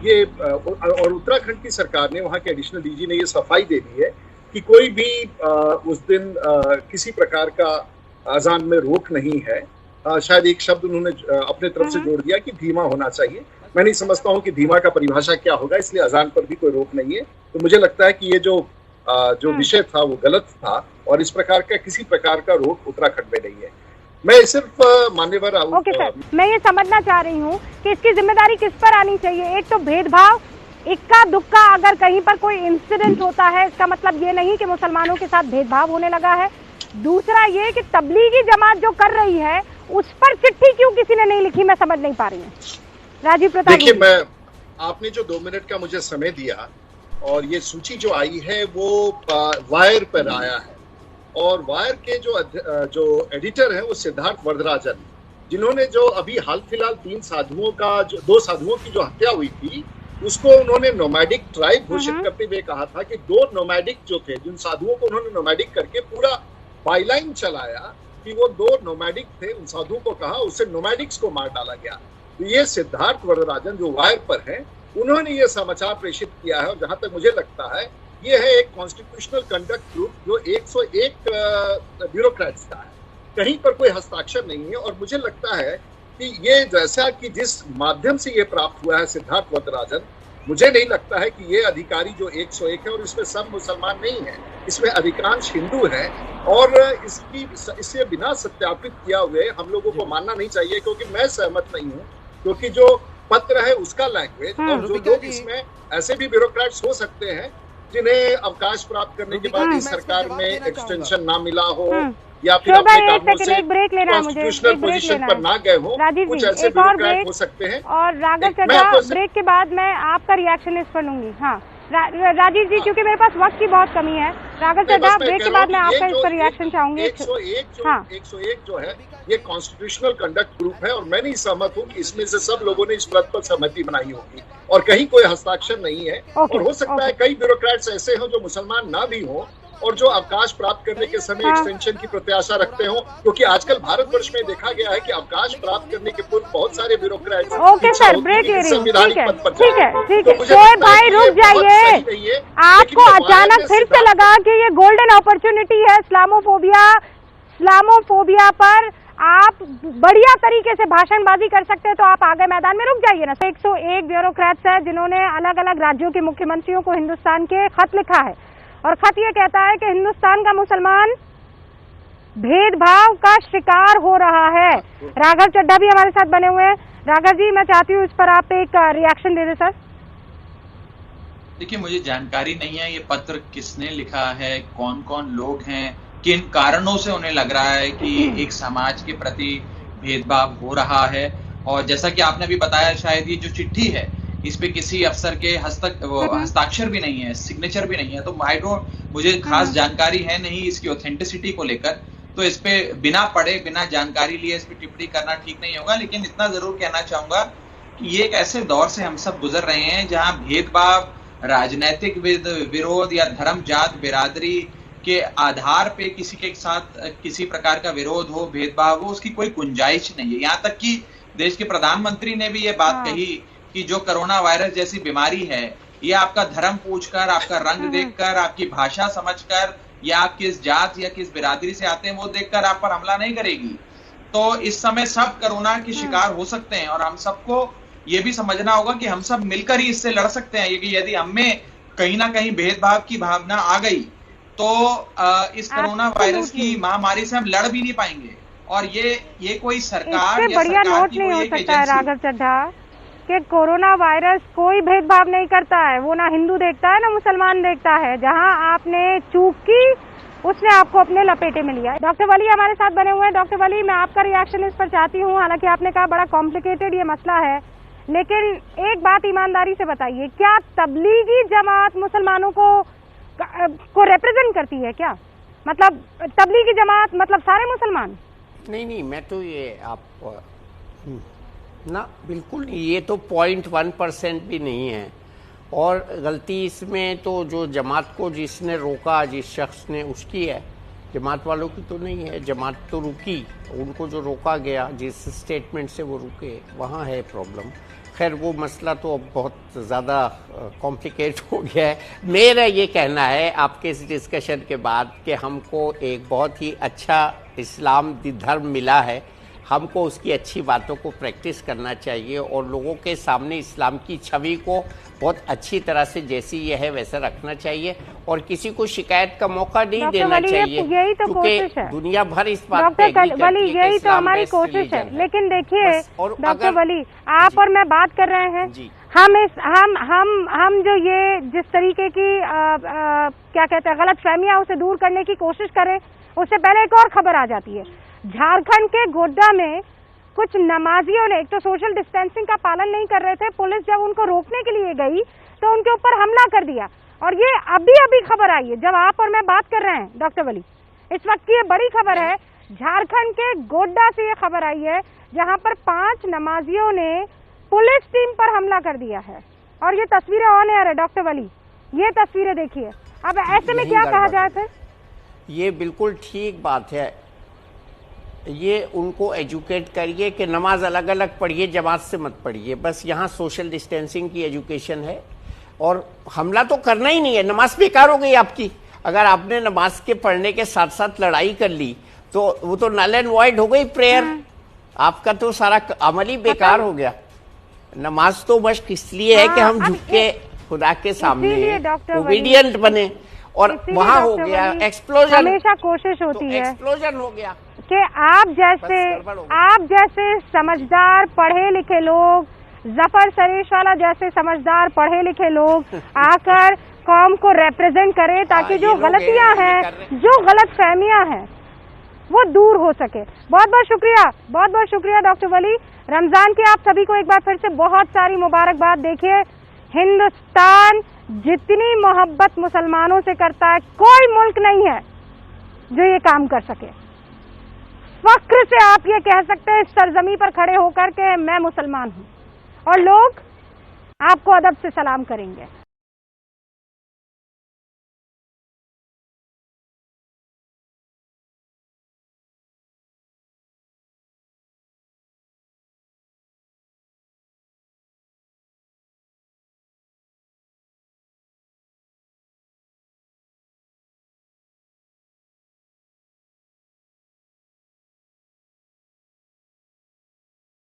ये और उत्तराखंड की सरकार ने, वहाँ के एडिशनल डीजी ने ये सफाई दे दी है कि कोई भी उस दिन किसी प्रकार का अजान में रोक नहीं है। शायद एक शब्द उन्होंने अपने तरफ से जोड़ दिया कि धीमा होना चाहिए। मैं नहीं समझता हूँ कि धीमा का परिभाषा क्या होगा, इसलिए अजान पर भी कोई रोक नहीं है। तो मुझे लगता है कि ये जो विषय था वो गलत था, और इस प्रकार का किसी प्रकार का रोक उत्तराखंड में नहीं है। मैं सिर्फ मान्यवर ओके सर, मैं ये समझना चाह रही हूँ कि इसकी जिम्मेदारी किस पर आनी चाहिए। एक तो भेदभाव, इक्का दुक्का अगर कहीं पर कोई इंसिडेंट होता है इसका मतलब ये नहीं कि मुसलमानों के साथ भेदभाव होने लगा है। दूसरा ये कि तबलीगी जमात जो कर रही है उस पर चिट्ठी क्यों किसी ने नहीं लिखी, मैं समझ नहीं पा रही हूँ। राजीव प्रताप, देखिए, आपने जो 2 मिनट का मुझे समय दिया और ये सूची जो आई है वो वायर पर आया है, और वायर के जो एडिटर है वो सिद्धार्थ वरदराजन, जिन्होंने जो अभी हाल फिलहाल 2 साधुओं की जो हत्या हुई थी उसको उन्होंने नोमैडिक ट्राइब घोषित करते हुए कहा था कि 2 नोमैडिक जो थे, जिन साधुओं को उन्होंने नोमैडिक करके पूरा बाईलाइन चलाया कि वो 2 नोमैडिक थे, उन साधुओं को कहा, उससे नोमैडिक्स को मार डाला गया। तो ये सिद्धार्थ वरदराजन जो वायर पर हैं, उन्होंने ये समाचार प्रेषित किया है, और जहां तक मुझे लगता है ये है एक कॉन्स्टिट्यूशनल कंडक्ट ग्रुप जो 101 ब्यूरोक्रेट्स का है, कहीं पर कोई हस्ताक्षर नहीं है। और मुझे लगता है कि ये जैसा कि जिस माध्यम से ये प्राप्त हुआ है सिद्धार्थ वरदराजन, मुझे नहीं लगता है कि ये अधिकारी जो 101 है, और इसमें सब मुसलमान नहीं है, इसमें अधिकांश हिंदू हैं, और इससे बिना सत्यापित किया हुए हम लोगों को मानना नहीं चाहिए, क्योंकि मैं सहमत नहीं हूँ, क्योंकि जो पत्र है उसका लैंग्वेज, और जो लोग इसमें ऐसे भी ब्यूरोक्रेट्स हो सकते हैं जिन्हें अवकाश प्राप्त करने के बाद इस सरकार में एक्सटेंशन ना मिला हो, या फिर अपने कारणों से कॉन्स्टिट्यूशनल पोजीशन पर ना गए हो, कुछ ऐसे ब्यूरोक्रेट हो सकते हैं। और राघव चड्ढा, ब्रेक के बाद मैं आपका रिएक्शन इस पर लूंगी। हाँ राजीव जी, क्योंकि मेरे पास वक्त की बहुत कमी है। राघव चड्ढा, ब्रेक के बाद मैं आपका इस पर रिएक्शन चाहूंगी। 101 जो है ये कॉन्स्टिट्यूशनल कंडक्ट ग्रुप है, और मैं नहीं सहमत हूँ कि इसमें से सब लोगों ने इस बात पर सहमति बनाई होगी, और कहीं कोई हस्ताक्षर नहीं है। और हो सकता है कई ब्यूरोक्रेट्स ऐसे हों जो मुसलमान ना भी हों, और जो अवकाश प्राप्त करने के समय एक्सटेंशन की प्रत्याशा रखते हो, क्योंकि आजकल भारतवर्ष में देखा गया है कि अवकाश प्राप्त करने के पूर्व बहुत सारे ब्यूरोक्रेट्स संविधानिक पद पर ठीक है शोएब भाई रुक जाइए। आपको अचानक फिर से लगा कि ये गोल्डन अपॉर्चुनिटी है इस्लामोफोबिया पर आप बढ़िया तरीके से भाषणबाजी कर सकते हैं, तो आप आगे मैदान में रुक जाइए ना। 101 ब्यूरोक्रेट्स है जिन्होंने अलग अलग राज्यों के मुख्यमंत्रियों को हिंदुस्तान के खत लिखा है, और खत ये कहता है कि हिंदुस्तान का मुसलमान भेदभाव का शिकार हो रहा है। राघव चड्ढा भी हमारे साथ बने हुए हैं। राघव जी, मैं चाहती हूँ इस पर आप एक रिएक्शन दे दें सर। देखिए, मुझे जानकारी नहीं है ये पत्र किसने लिखा है, कौन कौन लोग हैं, किन कारणों से उन्हें लग रहा है कि एक समाज के प्रति भेदभाव हो रहा है। और जैसा कि आपने भी बताया, शायद ये जो चिट्ठी है इस पे किसी अफसर के हस्ताक्षर भी नहीं है, सिग्नेचर भी नहीं है। तो मुझे खास जानकारी है नहीं इसकी ऑथेंटिसिटी को लेकर, तो इस पे बिना पढ़े बिना जानकारी लिए इस पे टिप्पणी करना ठीक नहीं होगा। लेकिन इतना जरूर कहना चाहूंगा कि ये एक ऐसे दौर से हम सब गुजर रहे हैं जहां भेदभाव, राजनैतिक विरोध या धर्म, जात, बिरादरी के आधार पे किसी के साथ किसी प्रकार का विरोध हो, भेदभाव हो, उसकी कोई गुंजाइश नहीं है। यहाँ तक कि देश के प्रधानमंत्री ने भी ये बात कही कि जो कोरोना वायरस जैसी बीमारी है, ये आपका धर्म पूछकर, आपका रंग देखकर, आपकी भाषा समझकर, या आप किस जात या किस बिरादरी से आते हैं वो देखकर आप पर हमला नहीं करेगी। तो इस समय सब कोरोना के शिकार हो सकते हैं और हम सबको ये भी समझना होगा कि हम सब मिलकर ही इससे लड़ सकते हैं। कि यदि हमें कहीं ना कहीं भेदभाव की भावना आ गई तो इस कोरोना वायरस की महामारी से हम लड़ भी नहीं पाएंगे। और ये कोई सरकार या बढ़िया सरकार नोट की नहीं हो कोई एक सकता है एजेंसी राघव चड्ढा कि कोरोना वायरस कोई भेदभाव नहीं करता है। वो ना हिंदू देखता है ना मुसलमान देखता है। जहां आपने चूक की उसने आपको अपने लपेटे में लिया। डॉक्टर वली हमारे साथ बने हुए हैं। डॉक्टर वली, मैं आपका रिएक्शन इस पर चाहती हूँ। हालांकि आपने कहा बड़ा कॉम्प्लिकेटेड ये मसला है, लेकिन एक बात ईमानदारी से बताइए, क्या तबलीगी जमात मुसलमानों को रिप्रेजेंट करती है क्या? मतलब तबलीगी जमात मतलब सारे मुसलमान? नहीं, मैं तो ये आप ना बिल्कुल नहीं, ये तो 0.1% भी नहीं है। और गलती इसमें तो जो जमात को जिसने रोका, जिस शख्स ने, उसकी है, जमात वालों की तो नहीं है। जमात तो रुकी, उनको जो रोका गया, जिस स्टेटमेंट से वो रुके, वहाँ है प्रॉब्लम। खैर वो मसला तो अब बहुत ज़्यादा कॉम्प्लिकेट हो गया है। मेरा ये कहना है आपके इस डिस्कशन के बाद कि हमको एक बहुत ही अच्छा इस्लाम धर्म मिला है, हमको उसकी अच्छी बातों को प्रैक्टिस करना चाहिए और लोगों के सामने इस्लाम की छवि को बहुत अच्छी तरह से जैसी यह है वैसा रखना चाहिए और किसी को शिकायत का मौका नहीं देना चाहिए। यही तो कोशिश है, दुनिया भर इस बात पे डॉक्टर वली, यही तो हमारी कोशिश है। लेकिन देखिए डॉक्टर वली, आप और मैं बात कर रहे हैं, हम जो ये जिस तरीके की क्या कहते हैं गलत फहमियां उसे दूर करने की कोशिश करें, उससे पहले एक और खबर आ जाती है। झारखंड के गोड्डा में कुछ नमाजियों ने, एक तो सोशल डिस्टेंसिंग का पालन नहीं कर रहे थे, पुलिस जब उनको रोकने के लिए गई तो उनके ऊपर हमला कर दिया। और ये अभी खबर आई है जब आप और मैं बात कर रहे हैं डॉक्टर वली, इस वक्त की ये बड़ी खबर है। झारखंड के गोड्डा से ये खबर आई है जहां पर 5 नमाजियों ने पुलिस टीम पर हमला कर दिया है और ये तस्वीरें ऑन एयर है डॉक्टर वली, ये तस्वीरें देखिए। अब ऐसे में क्या कहा जाए फिर? ये बिल्कुल ठीक बात है, ये उनको एजुकेट करिए कि नमाज अलग अलग पढ़िए, जमात से मत पढ़िए। बस यहाँ सोशल डिस्टेंसिंग की एजुकेशन है और हमला तो करना ही नहीं है। नमाज बेकार हो गई आपकी। अगर आपने नमाज के पढ़ने के साथ साथ लड़ाई कर ली तो वो तो नल एंड वॉइड हो गई प्रेयर, आपका तो सारा अमल ही बेकार हो गया। नमाज तो बस इसलिए है कि हम झुक के खुदा के सामने ओबीडियंट बने और वहाँ हो गया एक्सप्लोजन। हमेशा कोशिश होती है, एक्सप्लोजन हो गया कि आप जैसे समझदार पढ़े लिखे लोग, जफर सरेशवाला जैसे समझदार पढ़े लिखे लोग आकर कौम को रिप्रेजेंट करें ताकि जो गलतियां हैं, जो गलत फहमियां हैं वो दूर हो सके। बहुत बहुत शुक्रिया डॉक्टर वली। रमजान की आप सभी को एक बार फिर से बहुत सारी मुबारकबाद। देखिए, हिंदुस्तान जितनी मोहब्बत मुसलमानों से करता है, कोई मुल्क नहीं है जो ये काम कर सके। फख्र से आप ये कह सकते हैं इस सरजमी पर खड़े होकर के मैं मुसलमान हूं, और लोग आपको अदब से सलाम करेंगे।